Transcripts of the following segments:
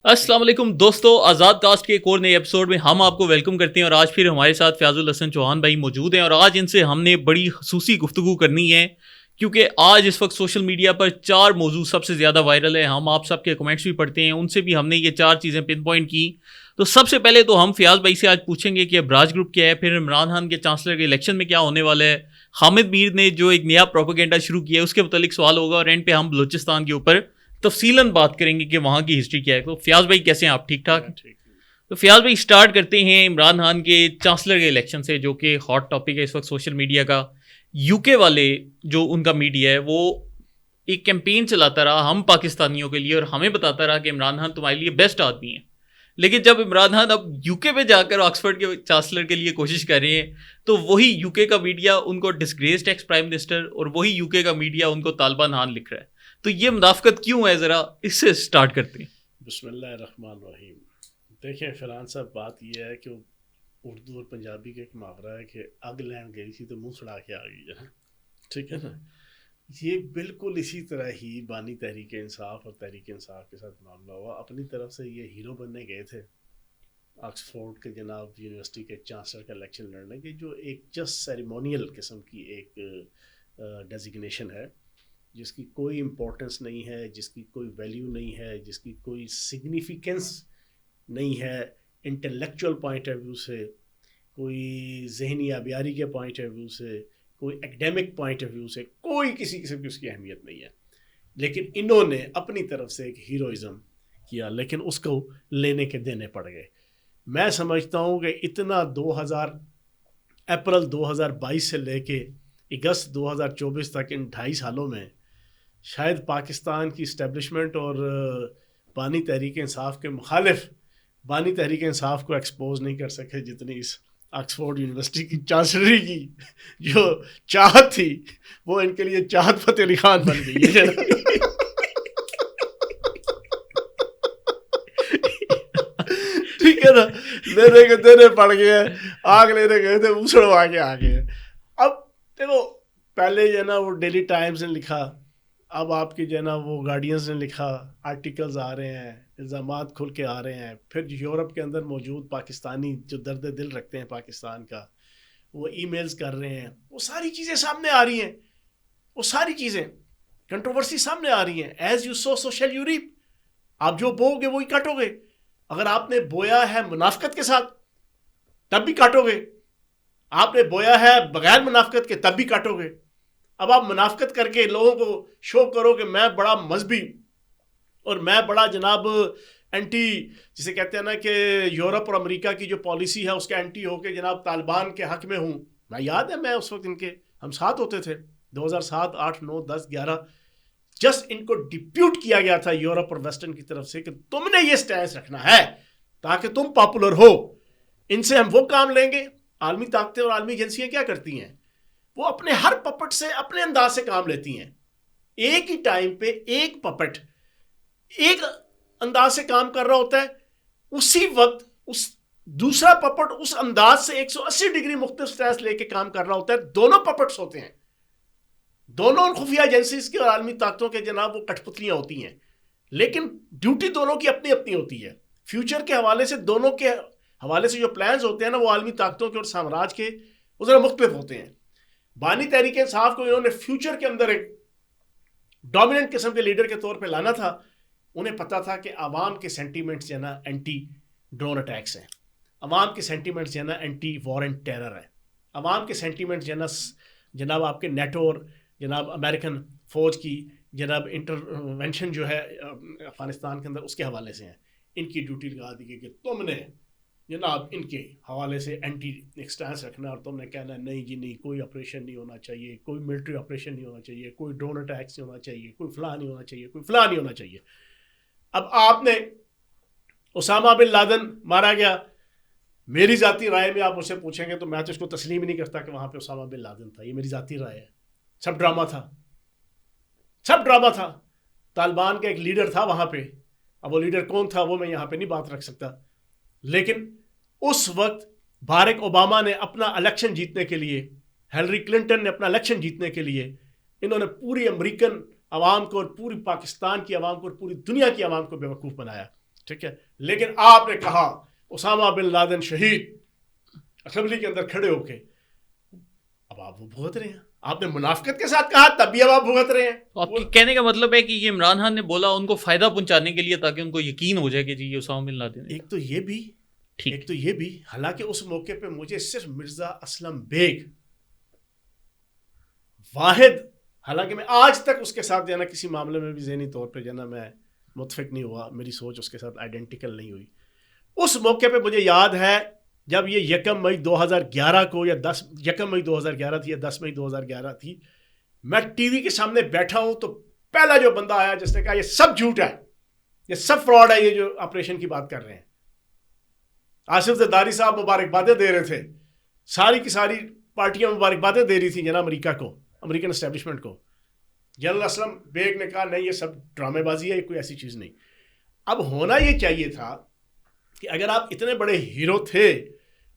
السلام علیکم دوستو، آزاد کاسٹ کے ایک اور نئے ایپیسوڈ میں ہم آپ کو ویلکم کرتے ہیں اور آج پھر ہمارے ساتھ فیاض الحسن چوہان بھائی موجود ہیں اور آج ان سے ہم نے بڑی خصوصی گفتگو کرنی ہے کیونکہ آج اس وقت سوشل میڈیا پر 4 موضوع سب سے زیادہ وائرل ہے. ہم آپ سب کے کمنٹس بھی پڑھتے ہیں, ان سے بھی ہم نے یہ 4 چیزیں پن پوائنٹ کی. تو سب سے پہلے تو ہم فیاض بھائی سے آج پوچھیں گے کہ ابراج گروپ کیا ہے, پھر عمران خان کے چانسلر کے الیکشن میں کیا ہونے والا ہے, حامد میر نے جو ایک نیا پروپیگنڈا شروع کیا ہے اس کے متعلق سوال ہوگا, اور اینڈ پہ ہم بلوچستان کے اوپر تفصیلاً بات کریں گے کہ وہاں کی ہسٹری کیا ہے. تو فیاض بھائی کیسے ہیں آپ؟ ٹھیک ٹھاک؟ تو فیاض بھائی اسٹارٹ کرتے ہیں عمران خان کے چانسلر کے الیکشن سے, جو کہ ہاٹ ٹاپک ہے اس وقت سوشل میڈیا کا. یو کے والے جو ان کا میڈیا ہے وہ ایک کیمپین چلاتا رہا ہم پاکستانیوں کے لیے اور ہمیں بتاتا رہا کہ عمران خان تمہارے لیے بیسٹ آدمی ہے. لیکن جب عمران خان اب یو کے پہ جا کر آکسفورڈ کے چانسلر کے لیے کوشش کر رہے ہیں تو وہی یو کے کا میڈیا ان کو ڈسگریسڈ ایکس پرائم منسٹر اور وہی یو کے کا میڈیا ان کو طالبان خان لکھ رہا ہے. تو یہ منافقت کیوں ہے, ذرا اس سے سٹارٹ کرتے ہیں. بسم اللہ الرحمن الرحیم. دیکھیں فرحان صاحب, بات یہ ہے کہ اردو اور پنجابی کا ایک محاورہ ہے کہ اگ لین گئی تھی تو منہ سڑا کے آ گئی ہے. ٹھیک ہے نا, یہ بالکل اسی طرح ہی بانی تحریک انصاف اور تحریک انصاف کے ساتھ معاملہ ہوا. اپنی طرف سے یہ ہیرو بننے گئے تھے آکسفورڈ کے جناب یونیورسٹی کے چانسلر کا الیکشن لڑنے کے, جو ایک جسٹ سیریمونیل قسم کی ایک ڈیزگنیشن ہے جس کی کوئی امپورٹنس نہیں ہے, جس کی کوئی ویلیو نہیں ہے, جس کی کوئی سگنیفیکنس نہیں ہے انٹلیکچوئل پوائنٹ آف ویو سے, کوئی ذہنی آبیاری کے پوائنٹ آف ویو سے, کوئی ایکڈیمک پوائنٹ آف ویو سے, کوئی کسی قسم کی اس کی اہمیت نہیں ہے. لیکن انہوں نے اپنی طرف سے ایک ہیروئزم کیا, لیکن اس کو لینے کے دینے پڑ گئے. میں سمجھتا ہوں کہ اتنا اپریل 2022 سے لے کے اگست 2024 تک ان 2.5 سالوں میں شاید پاکستان کی اسٹیبلشمنٹ اور بانی تحریک انصاف کے مخالف بانی تحریک انصاف کو ایکسپوز نہیں کر سکے جتنی اس آکسفورڈ یونیورسٹی کی چانسلری کی جو چاہت تھی وہ ان کے لیے چاہت فتح علی خان بن گئی ہے. ٹھیک ہے نا, لینے کے دینے پڑ گئے, آگ لینے گئے تھے اسڑوا کے آ گئے. اب دیکھو, پہلے جو ہے نا وہ ڈیلی ٹائمز نے لکھا, اب آپ کی جو ہے نا وہ گارڈینز نے لکھا, آرٹیکلز آ رہے ہیں, الزامات کھل کے آ رہے ہیں. پھر یورپ کے اندر موجود پاکستانی جو درد دل رکھتے ہیں پاکستان کا, وہ ای میلز کر رہے ہیں, وہ ساری چیزیں سامنے آ رہی ہیں, وہ ساری چیزیں کنٹروورسی سامنے آ رہی ہیں. As you sow so shall you reap, آپ جو بو گے وہی کاٹو گے. اگر آپ نے بویا ہے منافقت کے ساتھ تب بھی کاٹو گے, آپ نے بویا ہے بغیر منافقت کے تب بھی کاٹو گے. اب آپ منافقت کر کے لوگوں کو شو کرو کہ میں بڑا مذہبی اور میں بڑا جناب اینٹی, جسے کہتے ہیں نا کہ یورپ اور امریکہ کی جو پالیسی ہے اس کے اینٹی ہو کے جناب طالبان کے حق میں ہوں. میں یاد ہے میں اس وقت ان کے ہم ساتھ ہوتے تھے 2007 8 9 10 11, جسٹ ان کو ڈپیوٹ کیا گیا تھا یورپ اور ویسٹرن کی طرف سے کہ تم نے یہ سٹینس رکھنا ہے تاکہ تم پاپولر ہو, ان سے ہم وہ کام لیں گے. عالمی طاقتیں اور عالمی ایجنسیاں کیا کرتی ہیں, وہ اپنے ہر پپٹ سے اپنے انداز سے کام لیتی ہیں. ایک ہی ٹائم پہ ایک پپٹ ایک انداز سے کام کر رہا ہوتا ہے, اسی وقت اس دوسرا پپٹ اس انداز سے 180 ڈگری مختلف سٹینس لے کے کام کر رہا ہوتا ہے. دونوں پپٹس ہوتے ہیں, دونوں خفیہ ایجنسیز کی اور عالمی طاقتوں کے جناب وہ کٹ پتلیاں ہوتی ہیں, لیکن ڈیوٹی دونوں کی اپنی اپنی ہوتی ہے. فیوچر کے حوالے سے دونوں کے حوالے سے جو پلانز ہوتے ہیں نا وہ عالمی طاقتوں کے اور سامراج کے وہ ذرا مختلف ہوتے ہیں. بانی تحریک انصاف کو انہوں نے فیوچر کے اندر ایک ڈومیننٹ قسم کے لیڈر کے طور پہ لانا تھا. انہیں پتا تھا کہ عوام کے سینٹیمنٹس جو ہے نا اینٹی ڈرون اٹیکس ہیں, عوام کے سینٹیمنٹس جو ہے نا اینٹی وار اینڈ ٹیرر ہیں, عوام کے سینٹیمنٹس جو ہے نا جناب آپ کے نیٹو اور جناب امریکن فوج کی جناب انٹرونشن جو ہے افغانستان کے اندر اس کے حوالے سے ہیں. ان کی ڈیوٹی لگا دی گئی کہ تم نے جناب ان کے حوالے سے اینٹی ایکسٹانس رکھنا, اور تم نے کہنا نہیں جی نہیں, کوئی آپریشن نہیں ہونا چاہیے, کوئی ملٹری آپریشن نہیں ہونا چاہیے, کوئی ڈرون اٹیکس نہیں ہونا چاہیے, کوئی فلاں نہیں ہونا چاہیے, کوئی فلاں نہیں ہونا چاہیے. اب آپ نے اسامہ بن لادن مارا گیا, میری ذاتی رائے میں آپ مجھ سے پوچھیں گے تو میں تو اس کو تسلیم ہی نہیں کرتا کہ وہاں پہ اسامہ بن لادن تھا. یہ میری ذاتی رائے ہے. سب ڈرامہ تھا, سب ڈرامہ تھا. طالبان کا ایک لیڈر تھا وہاں پہ, اب وہ لیڈر کون تھا وہ میں یہاں پہ نہیں بات رکھ سکتا, لیکن اس وقت باراک اوباما نے اپنا الیکشن جیتنے کے لیے, ہیلری کلنٹن نے اپنا الیکشن جیتنے کے لیے, انہوں نے پوری امریکن عوام کو اور پوری پاکستان کی عوام کو اور پوری دنیا کی عوام کو بیوقوف بنایا. ٹھیک ہے. لیکن آپ نے کہا اسامہ بن لادن شہید اسمبلی کے اندر کھڑے ہو کے, اب آپ وہ بھگت رہے ہیں. آپ نے منافقت کے ساتھ کہا تب بھی اب آپ بھگت رہے ہیں. آپ کے کہنے کا مطلب ہے کہ یہ عمران خان نے بولا ان کو فائدہ پہنچانے کے لیے تاکہ ان کو یقین ہو جائے کہ جی یہ اسامہ بن لادن ہے. ایک تو یہ بھی حالانکہ اس موقع پہ مجھے صرف مرزا اسلم بیگ واحد, حالانکہ میں آج تک اس کے ساتھ جو ہے نا کسی معاملے میں بھی ذہنی طور پہ جو ہے نا میں متفق نہیں ہوا, میری سوچ اس کے ساتھ آئیڈینٹیکل نہیں ہوئی. اس موقع پہ مجھے یاد ہے جب یہ 1 مئی 2011 کو یا 1 مئی 2011 تھی یا 10 مئی 2011 تھی, میں ٹی وی کے سامنے بیٹھا ہوں تو پہلا جو بندہ آیا جس نے کہا یہ سب جھوٹ ہے, یہ سب فراڈ ہے, یہ جو آپریشن کی بات کر رہے ہیں. آصف زرداری صاحب مبارکبادیں دے رہے تھے, ساری کی ساری پارٹیاں مبارکبادیں دے رہی تھیں جناب امریکہ کو, امریکن اسٹیبلشمنٹ کو. جنرل اسلم بیگ نے کہا نہیں یہ سب ڈرامے بازی ہے, یہ کوئی ایسی چیز نہیں. اب ہونا یہ چاہیے تھا کہ اگر آپ اتنے بڑے ہیرو تھے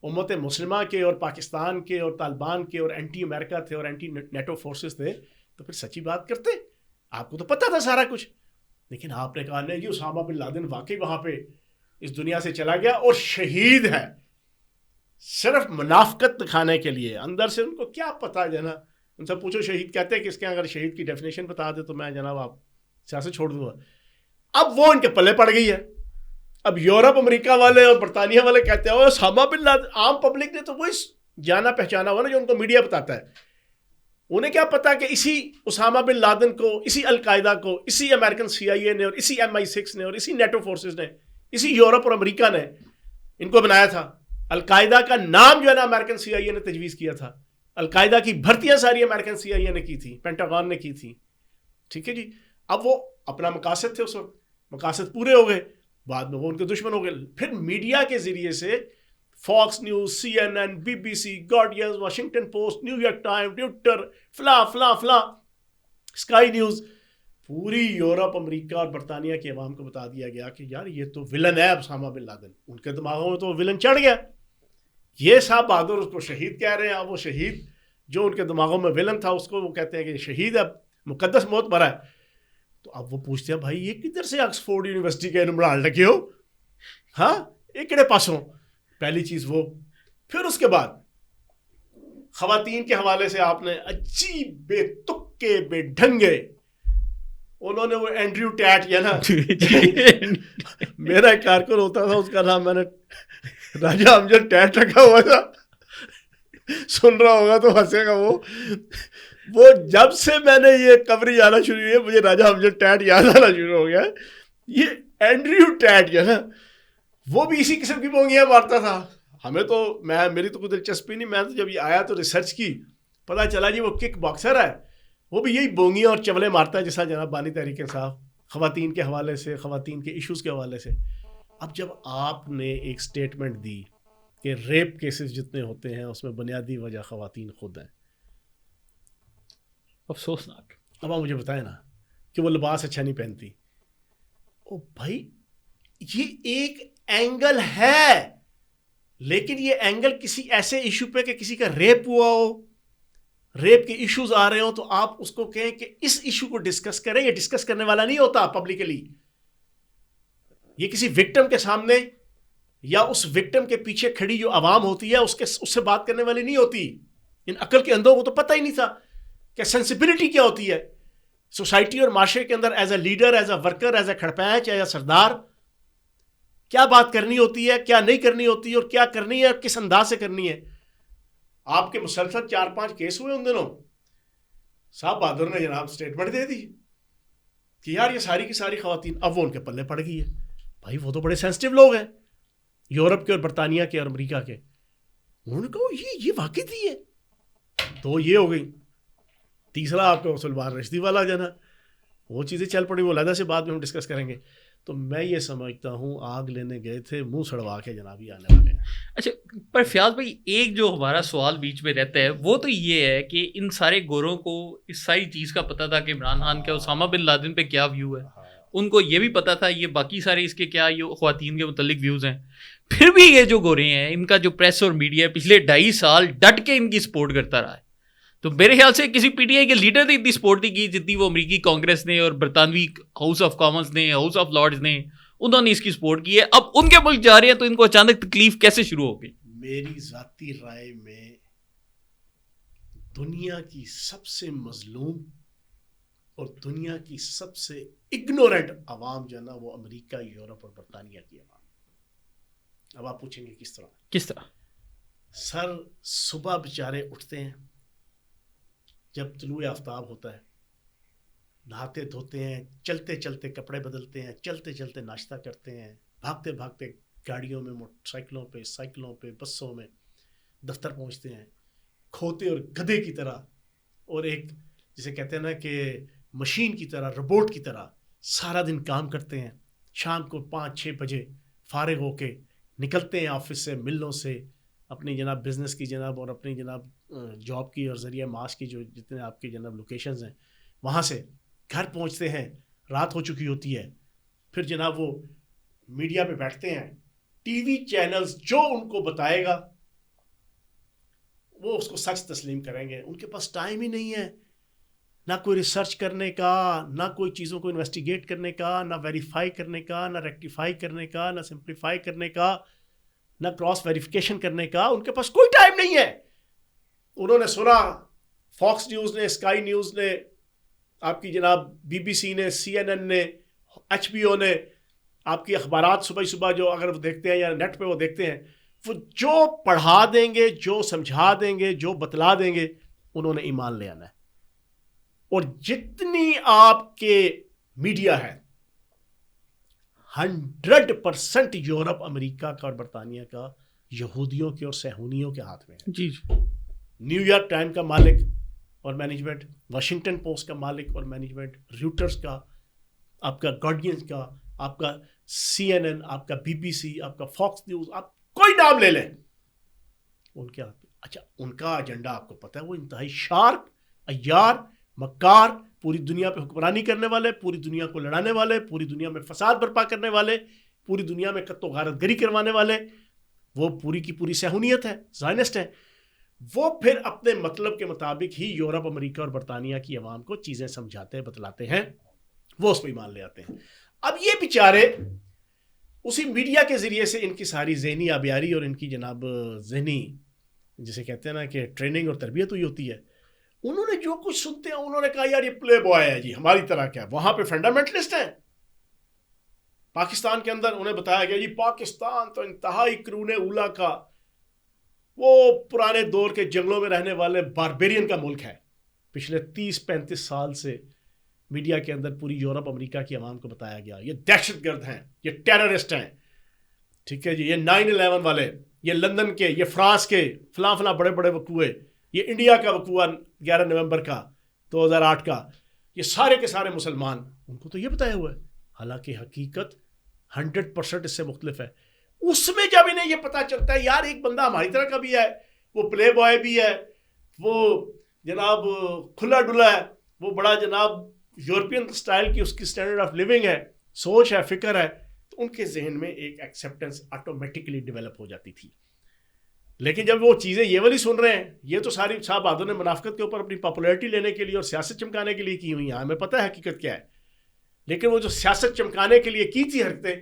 امت مسلمہ کے اور پاکستان کے اور طالبان کے اور اینٹی امریکہ تھے اور اینٹی نیٹو فورسز تھے, تو پھر سچی بات کرتے. آپ کو تو پتہ تھا سارا کچھ, لیکن آپ نے کہا نہیں جی اسامہ بن لادن واقعی وہاں پہ اس دنیا سے چلا گیا اور شہید ہے, صرف منافقت دکھانے کے لیے. اندر سے ان کو کیا پتا ہے نا, ان سے پوچھو شہید کہتے ہیں کس کے, اگر شہید کی ڈیفینیشن بتا دے تو میں جناب آپ سیاست چھوڑ دوں گا. اب وہ ان کے پلے پڑ گئی ہے. اب یورپ امریکہ والے اور برطانیہ والے کہتے ہیں اسامہ بن لادن, عام پبلک نے تو وہی جانا پہچانا ہوا نا جو ان کو میڈیا بتاتا ہے. انہیں کیا پتا کہ اسی اسامہ بن لادن کو, اسی القاعدہ کو, اسی امریکن CIA نے اور اسی MI6 نے اور اسی نیٹو فورسز نے, اسی یورپ اور امریکہ نے ان کو بنایا تھا. القاعدہ کا نام جو ہے نا امریکن CIA نے تجویز کیا تھا. القاعدہ کی بھرتیاں ساری امریکن CIA نے کی تھی, پینٹاگون نے کی تھی. ٹھیک ہے جی. اب وہ اپنا مقاصد تھے, اس وقت مقاصد پورے ہو گئے, بعد میں وہ ان کے دشمن ہو گئے. پھر میڈیا کے ذریعے سے Fox news, CNN, BBC, guardian, Washington post, new York time, Twitter, فلاں فلاں فلاں, اسکائی نیوز, پوری یورپ امریکہ اور برطانیہ کی عوام کو بتا دیا گیا کہ یار یہ تو ولن ہے اسامہ بن لادن. ان کے دماغوں میں تو ولن چڑھ گیا. یہ صاحب بہادر اس کو شہید کہہ رہے ہیں. اب وہ شہید جو ان کے دماغوں میں ولن تھا اس کو وہ کہتے ہیں کہ شہید ہے, مقدس موت مرا ہے. تو اب وہ پوچھتے ہیں بھائی یہ کدھر سے آکسفورڈ یونیورسٹی کے نمبران لگے ہو, ہاں یہ کہڑے پاسوں. پہلی چیز وہ. پھر اس کے بعد خواتین کے حوالے سے آپ نے عجیب بے تکے بے ڈھنگے, انہوں نے وہ اینڈریو ٹیٹ یا نا میرا ایک کارکن ہوتا تھا, اس کا نام میں نے راجہ امجد ٹیٹ رکھا ہوا تھا, سن رہا ہوگا تو ہنسے گا وہ جب سے میں نے یہ کوریج آنا شروع ہوئی ہے مجھے راجہ امجد ٹیٹ یاد آنا شروع ہو گیا. یہ اینڈریو ٹیٹ یا نا وہ بھی اسی قسم کی بونگیاں مارتا تھا. ہمیں تو میری تو کوئی دلچسپی نہیں, میں تو جب یہ آیا تو ریسرچ کی, پتہ چلا جی وہ کک باکسر ہے, وہ بھی یہی بونگیاں اور چولے مارتا ہے جیسا جناب بانی تحریک انصاف خواتین کے حوالے سے, خواتین کے ایشوز کے حوالے سے. اب جب آپ نے ایک سٹیٹمنٹ دی کہ ریپ کیسز جتنے ہوتے ہیں اس میں بنیادی وجہ خواتین خود ہیں, افسوسناک. اب آپ مجھے بتائیں نا کہ وہ لباس اچھا نہیں پہنتی. او بھائی یہ ایک اینگل ہے, لیکن یہ اینگل کسی ایسے ایشو پہ کہ کسی کا ریپ ہوا ہو, ریپ کے ایشوز آ رہے ہوں, تو آپ اس کو کہیں کہ اس ایشو کو ڈسکس کریں. یہ ڈسکس کرنے والا نہیں ہوتا پبلکلی. یہ کسی وکٹم کے سامنے یا اس وکٹم کے پیچھے کھڑی جو عوام ہوتی ہے اس سے بات کرنے والی نہیں ہوتی. ان عقل کے اندھوں کو تو پتہ ہی نہیں تھا کہ سینسیبلٹی کیا ہوتی ہے سوسائٹی اور معاشرے کے اندر, as a leader, as a worker, as a کھڑپینچ, ایز اے سردار, کیا بات کرنی ہوتی ہے, کیا نہیں کرنی ہوتی, اور کیا کرنی ہے اور کس انداز سے کرنی ہے. آپ کے مسلسل 4-5 کیس ہوئے ان دنوں. صاحب بہادر نے جناب سٹیٹمنٹ دے دی کہ یار یہ ساری کی ساری خواتین, اب وہ ان کے پلے پڑ گئی ہے. بھائی وہ تو بڑے سینسٹیو لوگ ہیں, یورپ کے اور برطانیہ کے اور امریکہ کے. انہوں نے کہا یہ واقعی تھی ہے. تو یہ ہو گئی. تیسرا آپ کا سلمان رشدی والا جو ہے نا وہ چیزیں چل پڑی, وہ علیحدہ سے بعد میں ہم ڈسکس کریں گے. تو میں یہ سمجھتا ہوں آگ لینے گئے تھے, منہ سڑوا کے جناب یہ آنے والے ہیں. اچھا پر فیاض بھائی ایک جو ہمارا سوال بیچ میں رہتا ہے وہ تو یہ ہے کہ ان سارے گوروں کو اس ساری چیز کا پتہ تھا کہ عمران خان کا اسامہ بن لادن پہ کیا ویو ہے, ان کو یہ بھی پتہ تھا یہ باقی سارے اس کے کیا یہ خواتین کے متعلق ویوز ہیں. پھر بھی یہ جو گورے ہیں ان کا جو پریس اور میڈیا پچھلے 2.5 سال ڈٹ کے ان کی سپورٹ کرتا رہا ہے. تو میرے خیال سے کسی پی ٹی آئی کے لیڈر نے اتنی سپورٹ نہیں کی جتنی وہ امریکی کانگریس نے اور برطانوی ہاؤس آف کامنز نے, ہاؤس آف لارڈز نے, انہوں نے اس کی سپورٹ کی ہے, اب ان کے ملک جا رہے ہیں تو ان کو اچانک تکلیف کیسے شروع ہو گئی؟ میری ذاتی رائے میں دنیا کی سب سے مظلوم اور دنیا کی سب سے اگنورنٹ عوام جو ہے نا وہ امریکہ, یورپ اور برطانیہ کی عوام. اب آپ پوچھیں گے کس طرح؟ سر صبح بیچارے اٹھتے ہیں, جب طلوع آفتاب ہوتا ہے, نہاتے دھوتے ہیں, چلتے چلتے کپڑے بدلتے ہیں, چلتے چلتے ناشتہ کرتے ہیں, بھاگتے بھاگتے گاڑیوں میں, موٹر سائیکلوں پہ, سائیکلوں پہ, بسوں میں دفتر پہنچتے ہیں, کھوتے اور گدھے کی طرح, اور ایک جسے کہتے ہیں نا کہ مشین کی طرح, روبوٹ کی طرح سارا دن کام کرتے ہیں. شام کو 5-6 بجے فارغ ہو کے نکلتے ہیں آفس سے, ملوں سے, اپنی جناب بزنس کی جناب اور اپنی جناب جاب کی اور ذریعہ معاش کی جو جتنے آپ کی جناب لوکیشنز ہیں, وہاں سے گھر پہنچتے ہیں, رات ہو چکی ہوتی ہے. پھر جناب وہ میڈیا پہ بیٹھتے ہیں, ٹی وی چینلز جو ان کو بتائے گا وہ اس کو سچ تسلیم کریں گے. ان کے پاس ٹائم ہی نہیں ہے, نہ کوئی ریسرچ کرنے کا, نہ کوئی چیزوں کو انویسٹیگیٹ کرنے کا, نہ ویریفائی کرنے کا, نہ ریکٹیفائی کرنے کا, نہ سمپلیفائی کرنے کا, نہ کراس ویریفیکیشن کرنے کا. ان کے پاس کوئی ٹائم نہیں ہے. انہوں نے سنا, فاکس نیوز نے, اسکائی نیوز نے, آپ کی جناب بی بی سی نے, CNN نے, HBO نے, آپ کی اخبارات صبح جو اگر وہ دیکھتے ہیں یا نیٹ پہ وہ دیکھتے ہیں, وہ جو پڑھا دیں گے, جو سمجھا دیں گے, جو بتلا دیں گے, انہوں نے ایمان لے آنا ہے. اور جتنی آپ کے میڈیا ہے 100% یورپ, امریکہ کا اور برطانیہ کا یہودیوں کے اور صہیونیوں کے ہاتھ میں ہے. جی. نیو یارک ٹائم کا مالک اور مینجمنٹ, واشنگٹن پوسٹ کا مالک اور مینجمنٹ, روٹرز کا, آپ کا گارڈین کا, آپ کا CNN, آپ کا BBC, آپ کا فاکس نیوز, آپ کوئی نام لے لیں, ان کے ہاتھ. اچھا, ان کا ایجنڈا آپ کو پتہ ہے, وہ انتہائی شارپ, عیار, مکار, پوری دنیا پہ حکمرانی کرنے والے, پوری دنیا کو لڑانے والے, پوری دنیا میں فساد برپا کرنے والے, پوری دنیا میں قتل و غارت گری کروانے والے, وہ پوری کی پوری صہیونیت ہے, زائنسٹ ہے. وہ پھر اپنے مطلب کے مطابق ہی یورپ, امریکہ اور برطانیہ کی عوام کو چیزیں سمجھاتے بتلاتے ہیں, وہ اس پہ ایمان لے آتے ہیں. اب یہ بیچارے اسی میڈیا کے ذریعے سے ان کی ساری ذہنی آبیاری اور ان کی جناب ذہنی جسے کہتے ہیں نا کہ ٹریننگ اور تربیت ہوئی ہوتی ہے, انہوں نے جو کچھ سنتے ہیں انہوں نے کہا یار یہ پلے بوائے ہے جی, ہماری طرح کیا. وہاں پہ فنڈامنٹلسٹ ہیں. پاکستان کے اندر انہیں بتایا گیا جی پاکستان تو انتہائی قرون اولا کا وہ پرانے دور کے جنگلوں میں رہنے والے باربیرین کا ملک ہے. پچھلے 30-35 سال سے میڈیا کے اندر پوری یورپ, امریکہ کی عوام کو بتایا گیا یہ دہشت گرد ہیں, یہ ٹیررسٹ ہیں, ٹھیک ہے جی, یہ 9/11 والے, یہ لندن کے, یہ فرانس کے فلاں فلاں بڑے بڑے وقوعے, یہ انڈیا کا وقوع 11 نومبر کا 2008 کا, یہ سارے کے سارے مسلمان. ان کو تو یہ بتایا ہوا ہے, حالانکہ حقیقت 100% اس سے مختلف ہے. اس میں جب انہیں یہ پتا چلتا ہے یار ایک بندہ ہماری طرح کا بھی ہے, وہ پلے بوائے بھی ہے, وہ جناب کھلا ڈلا ہے, وہ بڑا جناب یورپین سٹائل کی اس کی سٹینڈرڈ آف لیونگ ہے, سوچ ہے, فکر ہے, تو ان کے ذہن میں ایک ایکسیپٹنس آٹومیٹکلی ڈیولپ ہو جاتی تھی. لیکن جب وہ چیزیں یہ والی سن رہے ہیں, یہ تو ساری صاحب بہادر نے منافقت کے اوپر اپنی پاپولیرٹی لینے کے لیے اور سیاست چمکانے کے لیے کی ہوئی ہیں, ہمیں پتہ ہے حقیقت کیا ہے. لیکن وہ جو سیاست چمکانے کے لیے کی تھی حرکتیں,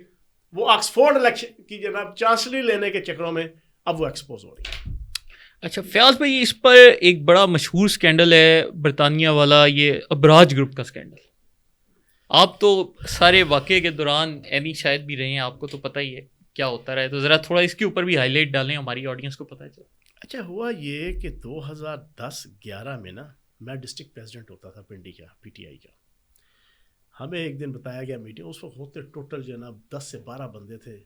وہ آکسفورڈ الیکشن کی جناب چانسلری لینے کے چکروں میں اب وہ ایکسپوز ہو رہی ہے. اچھا فیاض بھائی, اس پر ایک بڑا مشہور سکینڈل ہے برطانیہ والا, یہ ابراج گروپ کا سکینڈل. آپ تو سارے واقعے کے دوران ایمی شاید بھی رہے ہیں, آپ کو تو پتہ ہی ہے کیا ہوتا رہا ہے, تو ذرا تھوڑا اس کے اوپر بھی ہائی لائٹ ڈالیں, ہماری آڈینس کو پتہ چلے. اچھا, ہوا یہ کہ 2010-11 میں نا میں ڈسٹرکٹ پریزیڈنٹ ہوتا تھا پنڈی کا, PTI کا. ہمیں ایک دن بتایا گیا میٹنگ, اس وقت ہوتے ٹوٹل جناب 10 سے 12 بندے تھے.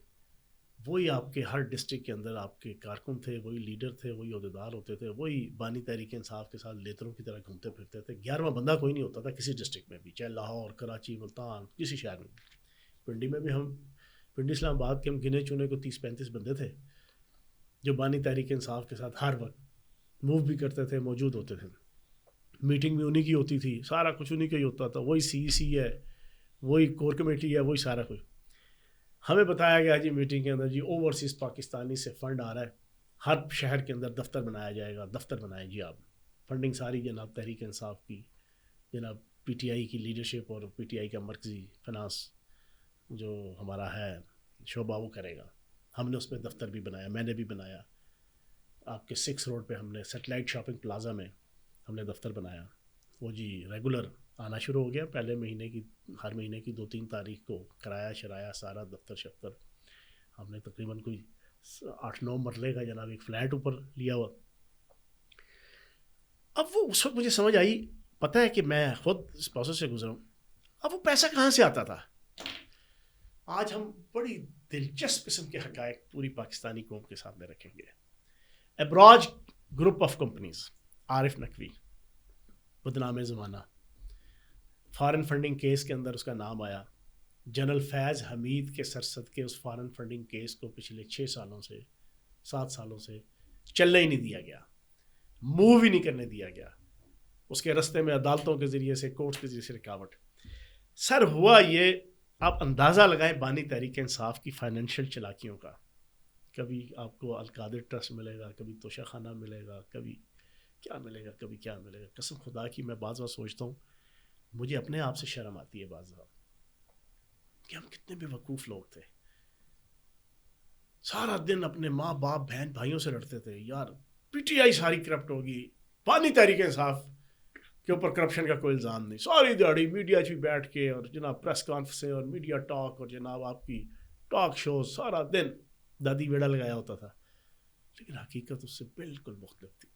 وہی آپ کے ہر ڈسٹرکٹ کے اندر آپ کے کارکن تھے, وہی لیڈر تھے, وہی عہدیدار ہوتے تھے, وہی بانی تحریک انصاف کے ساتھ لیتروں کی طرح گھومتے پھرتے تھے. 11واں بندہ کوئی نہیں ہوتا تھا کسی ڈسٹرکٹ میں بھی, چاہے لاہور, کراچی, ملتان, کسی شہر میں. پنڈی میں بھی پنڈی اسلام آباد کے ہم گنے چنے کو 30-35 بندے تھے جو بانی تحریک انصاف کے ساتھ ہر وقت موو بھی کرتے تھے, موجود ہوتے تھے. میٹنگ بھی انہی کی ہوتی تھی, سارا کچھ انہی کا ہی ہوتا تھا. وہی CEC ہے, وہی کور کمیٹی ہے, وہی سارا کچھ. ہمیں بتایا گیا جی میٹنگ کے اندر, جی اوورسیز پاکستانی سے فنڈ آ رہا ہے, ہر شہر کے اندر دفتر بنایا جائے گا. دفتر بنائیں جی آپ, فنڈنگ ساری جناب تحریک انصاف کی, جناب PTI کی لیڈرشپ اور PTI کا مرکزی فنانس جو ہمارا ہے شعبہ وہ کرے گا. ہم نے اس پہ دفتر بھی بنایا, میں نے بھی بنایا. آپ کے 6 روڈ پہ ہم نے سیٹلائٹ شاپنگ پلازا میں ہم نے دفتر بنایا. وہ جی ریگولر آنا شروع ہو گیا. پہلے مہینے کی ہر مہینے کی 2-3 تاریخ کو کرایہ شرایا سارا دفتر شفتر ہم نے تقریباً کوئی 8-9 مرلے کا جناب ایک فلیٹ اوپر لیا ہوا. اب وہ اس وقت مجھے سمجھ آئی, پتہ ہے کہ میں خود اس پروسیس سے گزرا ہوں, اب وہ پیسہ کہاں سے آتا تھا. آج ہم بڑی دلچسپ قسم کے حقائق پوری پاکستانی قوم کے سامنے رکھیں گے. ابراج گروپ آف کمپنیز, عارف نقوی بدنام زمانہ, فارن فنڈنگ کیس کے اندر اس کا نام آیا. جنرل فیض حمید کے سرسد کے اس فارن فنڈنگ کیس کو پچھلے 7 سالوں سے چلنے ہی نہیں دیا گیا, موو ہی نہیں کرنے دیا گیا. اس کے رستے میں عدالتوں کے ذریعے سے, کورٹ کے ذریعے سے رکاوٹ. سر ہوا یہ, آپ اندازہ لگائیں بانی تحریک انصاف کی فائنینشیل چلاکیوں کا. کبھی آپ کو القادر ٹرسٹ ملے گا, کبھی توشہ خانہ ملے گا, کبھی کیا ملے گا, کبھی کیا ملے گا. قسم خدا کی میں بعض بار سوچتا ہوں, مجھے اپنے آپ سے شرم آتی ہے بعض بار کہ ہم کتنے بے وقوف لوگ تھے. سارا دن اپنے ماں باپ بہن بھائیوں سے لڑتے تھے, یار پی ٹی آئی ساری کرپٹ ہوگی, بانی تحریک انصاف کے اوپر کرپشن کا کوئی الزام نہیں. ساری دیہڑی میڈیا چ بیٹھ کے اور جناب پریس کانفرنسیں اور میڈیا ٹاک اور جناب آپ کی ٹاک شوز, سارا دن دادی بیڑا لگایا ہوتا تھا. لیکن حقیقت اس سے بالکل مختلف تھی.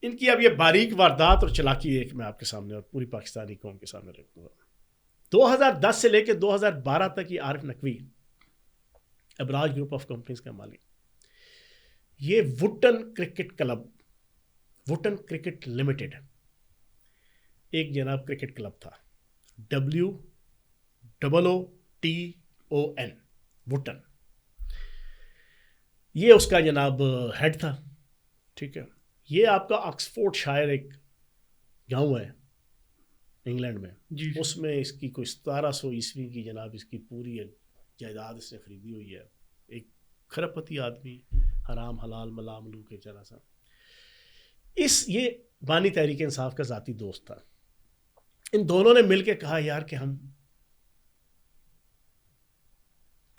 ان کی اب یہ باریک واردات اور چلاکی ایک میں آپ کے سامنے اور پوری پاکستانی قوم کے سامنے رکھوں گا. 2010 سے لے کے 2012 تک یہ Arif Naqvi Abraaj group of companies کا مالک, یہ Wootton cricket club, Wootton cricket limited ایک جناب کرکٹ کلب تھا, WOOTON وٹن, یہ اس کا جناب ہیڈ تھا. ٹھیک ہے, یہ آپ کا آکسفورڈ شائر ایک گاؤں ہے انگلینڈ میں جی, اس میں اس کی کوئی 1700 عیسوی کی جناب اس کی پوری جائیداد اس نے خریدی ہوئی ہے. ایک کھرب پتی آدمی, حرام حلال ملا ملو کے چلا سا. یہ بانی تحریک انصاف کا ذاتی دوست تھا. ان دونوں نے مل کے کہا یار کہ ہم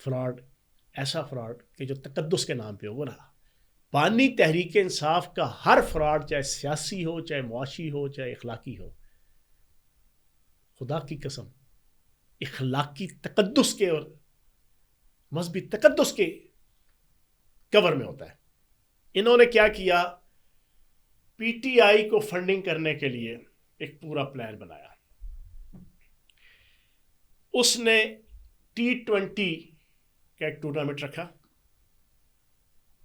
فراڈ, ایسا فراڈ کہ جو تقدس کے نام پہ ہو وہ رہا. بانی تحریک انصاف کا ہر فراڈ, چاہے سیاسی ہو, چاہے معاشی ہو, چاہے اخلاقی ہو, خدا کی قسم اخلاقی تقدس کے اور مذہبی تقدس کے کور میں ہوتا ہے. انہوں نے کیا کیا, پی ٹی آئی کو فنڈنگ کرنے کے لیے ایک پورا پلان بنایا. اس نے T20 کا ایک ٹورنامنٹ رکھا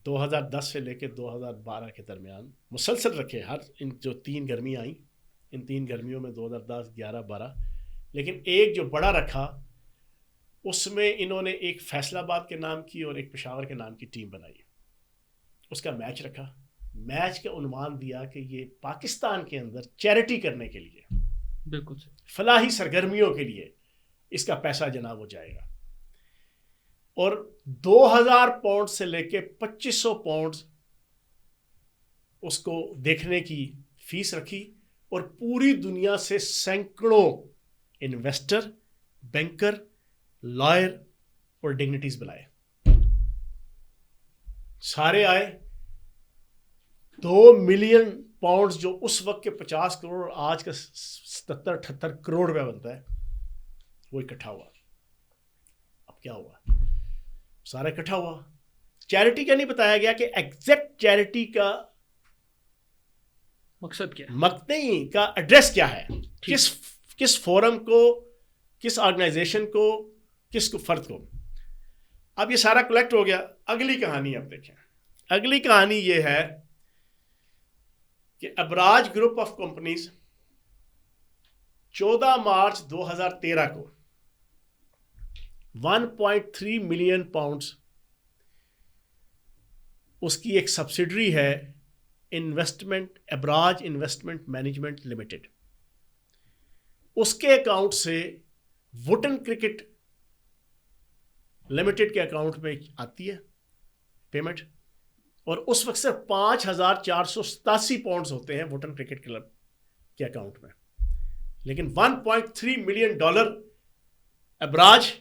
2010 سے لے کے 2012 کے درمیان, مسلسل رکھے. ہر ان جو 3 گرمیاں آئیں, ان 3 گرمیوں میں 2010, 11, 12, لیکن ایک جو بڑا رکھا اس میں انہوں نے ایک فیصل آباد کے نام کی اور ایک پشاور کے نام کی ٹیم بنائی. اس کا میچ رکھا. میچ کا عنوان دیا کہ یہ پاکستان کے اندر چیریٹی کرنے کے لیے, بالکل فلاحی سرگرمیوں کے لیے اس کا پیسہ جناب ہو جائے گا. اور 2000 پاؤنڈ سے لے کے 2500 پاؤنڈ اس کو دیکھنے کی فیس رکھی, اور پوری دنیا سے سینکڑوں انویسٹر, بینکر, لائر اور ڈگنیٹیز بلائے. سارے آئے. 2 ملین پاؤنڈز جو اس وقت کے 50 کروڑ آج کا 77-78 کروڑ روپے بنتا ہے, وہ اکٹھا ہوا. اب کیا ہوا, سارا اکٹھا ہوا. چیریٹی کا نہیں بتایا گیا کہ ایگزیکٹ چیریٹی کا مقصد کیا, مقصد کا ایڈریس کیا ہے, کس فورم کو, کس آرگنائزیشن کو, کس کو فرد کو. اب یہ سارا کلیکٹ ہو گیا. اگلی کہانی اب دیکھیں. اگلی کہانی یہ ہے کہ Abraaj group of companies 14 March 2013 کو 1.3 ملین پاؤنڈز اس کی ایک سبسیڈری ہے investment, Abraaj investment management limited, اس کے اکاؤنٹ سے وٹن کرکٹ لمیٹڈ کے اکاؤنٹ میں آتی ہے پیمنٹ. اور اس وقت صرف 5487 پاؤنڈز ہوتے ہیں وٹن کرکٹ کلب کے اکاؤنٹ میں. لیکن $1.3 million Abraaj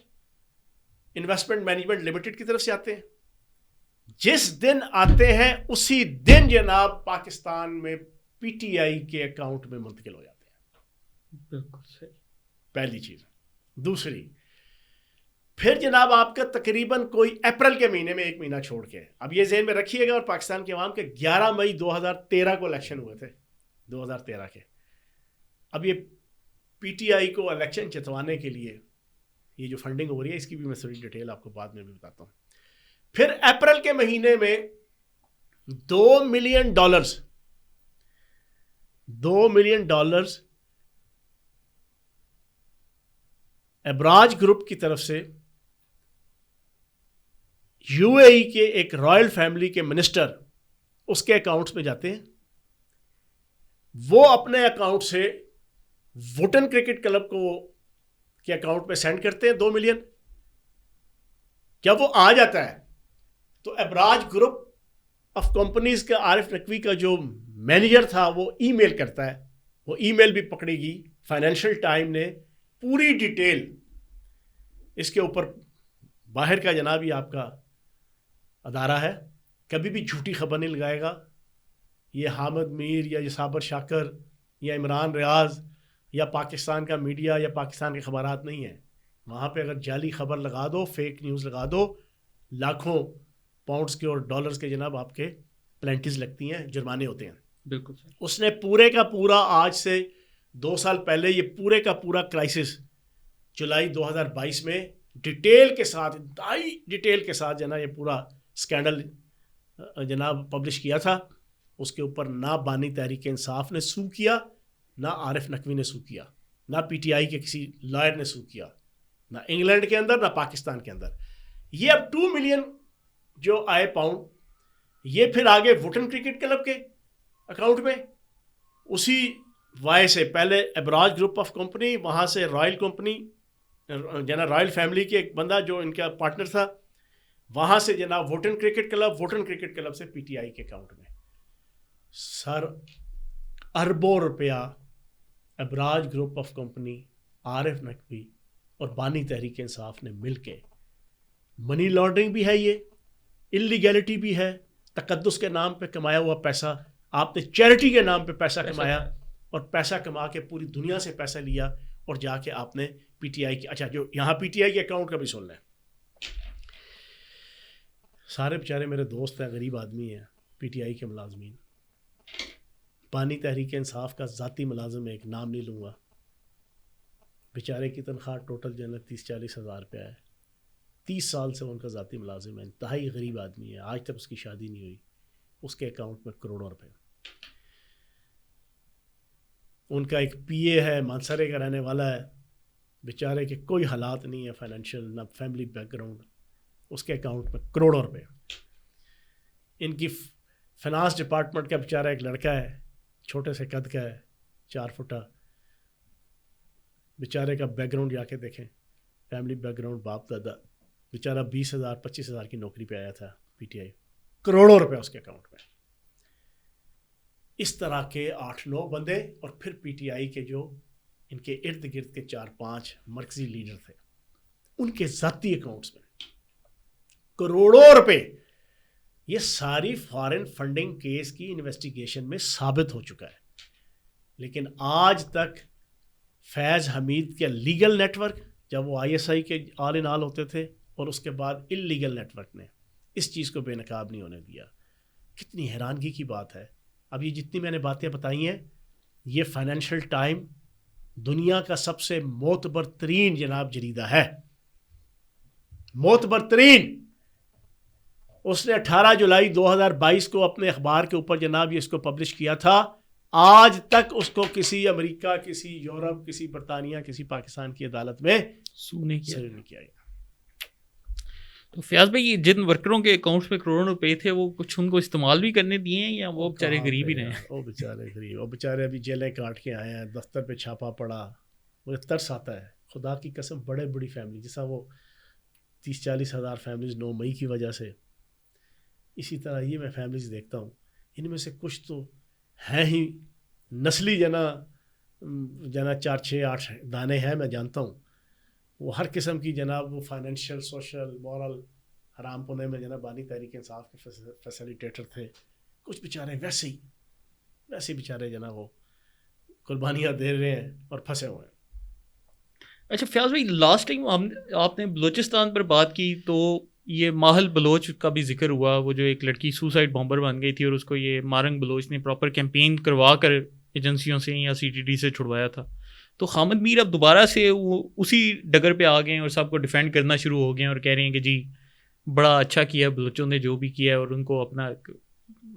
investment management limited کی طرف سے آتے ہیں. جس دن آتے ہیں اسی دن جناب پاکستان میں پی ٹی آئی کے اکاؤنٹ میں منتقل ہو جاتے ہیں. بالکل صحیح. پہلی چیز. دوسری پھر جناب آپ کا تقریباً کوئی اپریل کے مہینے میں ایک مہینہ چھوڑ کے, اب یہ ذہن میں رکھیے گا, اور پاکستان کے عوام کے 11 مئی 2013 کو الیکشن ہوئے تھے, 2013 کے. اب یہ پی ٹی آئی کو الیکشن جتوانے کے لیے یہ جو فنڈنگ ہو رہی ہے اس کی بھی میں تھوڑی ڈیٹیل آپ کو بعد میں بھی بتاتا ہوں. پھر اپریل کے مہینے میں $2 ملین ابراج گروپ کی طرف سے یو اے ای کے ایک رائل فیملی کے منسٹر اس کے اکاؤنٹس میں جاتے ہیں. وہ اپنے اکاؤنٹ سے ووٹن کرکٹ کلب کو کے اکاؤنٹ میں سینڈ کرتے ہیں 2 ملین. جب وہ آ جاتا ہے تو ابراج گروپ آف کمپنیز کا عارف نقوی کا جو مینیجر تھا وہ ای میل کرتا ہے. وہ ای میل بھی پکڑی گئی. فائنینشیل ٹائم نے پوری ڈیٹیل اس کے اوپر, باہر کا جناب یہ آپ کا ادارہ ہے, کبھی بھی جھوٹی خبر نہیں لگائے گا. یہ حامد میر یا صابر شاکر یا عمران ریاض یا پاکستان کا میڈیا یا پاکستان کے خبرات نہیں ہیں. وہاں پہ اگر جعلی خبر لگا دو, فیک نیوز لگا دو, لاکھوں پاؤنڈز کے اور ڈالرز کے جناب آپ کے پلینٹیز لگتی ہیں, جرمانے ہوتے ہیں. بالکل. اس نے پورے کا پورا آج سے 2 سال پہلے یہ پورے کا پورا کرائسس جولائی 2022 میں ڈیٹیل کے ساتھ, انتہائی ڈیٹیل کے ساتھ جناب یہ پورا اسکینڈل جناب پبلش کیا تھا. اس کے اوپر نہ بانی تحریک انصاف نے سو کیا, نہ عارف نقوی نے سو کیا, نہ پی ٹی آئی کے کسی لائر نے سو کیا, نہ انگلینڈ کے اندر نہ پاکستان کے اندر. یہ اب 2 ملین جو آئے پاؤنڈ, یہ پھر آگے ووٹن کرکٹ کلب کے اکاؤنٹ میں اسی وائی سے پہلے ابراج گروپ آف کمپنی, وہاں سے رائل کمپنی جناب رائل فیملی کے ایک بندہ جو ان کا پارٹنر تھا, وہاں سے جناب ووٹن کرکٹ کلب سے پی ٹی آئی کے اکاؤنٹ میں. سر اربوں روپیہ ابراج گروپ آف کمپنی, عارف نقوی اور بانی تحریک انصاف نے مل کے, منی لانڈرنگ بھی ہے, یہ انلیگیلٹی بھی ہے, تقدس کے نام پہ کمایا ہوا پیسہ, آپ نے چیریٹی کے نام پہ پیسہ کمایا, اور پیسہ کما کے پوری دنیا سے پیسہ لیا, اور جا کے آپ نے پی ٹی آئی کی, اچھا جو یہاں پی ٹی آئی کے اکاؤنٹ کا بھی سن لیں. سارے بیچارے میرے دوست ہیں, غریب آدمی ہیں, پی ٹی آئی کے ملازمین. بانی تحریک انصاف کا ذاتی ملازم ایک نام نہیں لوں گا, بیچارے کی تنخواہ ٹوٹل جو ہے 30-40 ہزار روپیہ ہے. 30 سال سے ان کا ذاتی ملازم ہے, انتہائی غریب آدمی ہے, آج تک اس کی شادی نہیں ہوئی, اس کے اکاؤنٹ میں کروڑوں روپے. ان کا ایک پی اے ہے, مانسرے کا رہنے والا ہے, بیچارے کے کوئی حالات نہیں ہے فائنینشیل, نہ فیملی بیک گراؤنڈ, اس کے اکاؤنٹ میں کروڑوں روپے. ان کی فنانس ڈپارٹمنٹ کا بیچارہ ایک لڑکا ہے, چھوٹے سے قد کا ہے, 4 فٹا, بیچارے کا بیک گراؤنڈ جا کے دیکھیں, فیملی بیک گراؤنڈ, باپ دادا, بیچارہ 20,000-25,000 کی نوکری پہ آیا تھا پی ٹی آئی, کروڑوں روپے اس کے اکاؤنٹ میں. اس طرح کے 8-9 بندے, اور پھر پی ٹی آئی کے جو ان کے ارد گرد کے 4-5 مرکزی لیڈر تھے, ان کے ذاتی اکاؤنٹس میں کروڑوں روپے. یہ ساری فارن فنڈنگ کیس کی انویسٹیگیشن میں ثابت ہو چکا ہے. لیکن آج تک فیض حمید کے لیگل نیٹ ورک, جب وہ آئی ایس آئی کے آل ان آل ہوتے تھے, اور اس کے بعد انلیگل نیٹ ورک نے اس چیز کو بے نقاب نہیں ہونے دیا. کتنی حیرانگی کی بات ہے. اب یہ جتنی میں نے باتیں بتائی ہیں, یہ فائنینشیل ٹائم دنیا کا سب سے معتبر ترین جناب جریدہ ہے, معتبر ترین. اس نے 18 جولائی 2022 کو اپنے اخبار کے اوپر جناب یہ اس کو پبلش کیا تھا. آج تک اس کو کسی امریکہ, کسی یورپ, کسی برطانیہ, کسی پاکستان کی عدالت میں سو نہیں کیا گیا. تو فیاض بھائی, جن ورکروں کے اکاؤنٹس میں کروڑوں روپے تھے, وہ کچھ ان کو استعمال بھی کرنے دیے ہیں, یا وہ بیچارے غریب ہی رہے ہیں؟ وہ بیچارے غریب, وہ بیچارے ابھی جیلیں کاٹ کے آئے ہیں, دفتر پہ چھاپا پڑا. مجھے ترس آتا ہے, خدا کی قسم, بڑی فیملی, جیسا وہ 30-40 ہزار فیملیز 9 مئی کی وجہ سے, اسی طرح یہ میں فیملیز دیکھتا ہوں. ان میں سے کچھ تو ہیں ہی نسلی جنا 4-6-8 دانے ہیں, میں جانتا ہوں, وہ ہر قسم کی جناب وہ فائنینشیل سوشل مورل حرام پونے میں جناب بانی تحریک انصاف کے فیسیلیٹیٹر تھے. کچھ بیچارے ویسے بیچارے جناب وہ قربانیاں دے رہے ہیں اور پھنسے ہوئے ہیں. اچھا فیاض بھائی، لاسٹ ٹائم آپ نے بلوچستان پر بات کی تو یہ ماہل بلوچ کا بھی ذکر ہوا، وہ جو ایک لڑکی سوسائڈ بامبر بن گئی تھی اور اس کو یہ مارنگ بلوچ نے پراپر کیمپین کروا کر ایجنسیوں سے یا سی ٹی ڈی سے چھڑوایا تھا. تو حامد میر اب دوبارہ سے وہ اسی ڈگر پہ آ گئے ہیں اور سب کو ڈیفینڈ کرنا شروع ہو گئے ہیں اور کہہ رہے ہیں کہ جی بڑا اچھا کیا بلوچوں نے جو بھی کیا ہے، اور ان کو اپنا،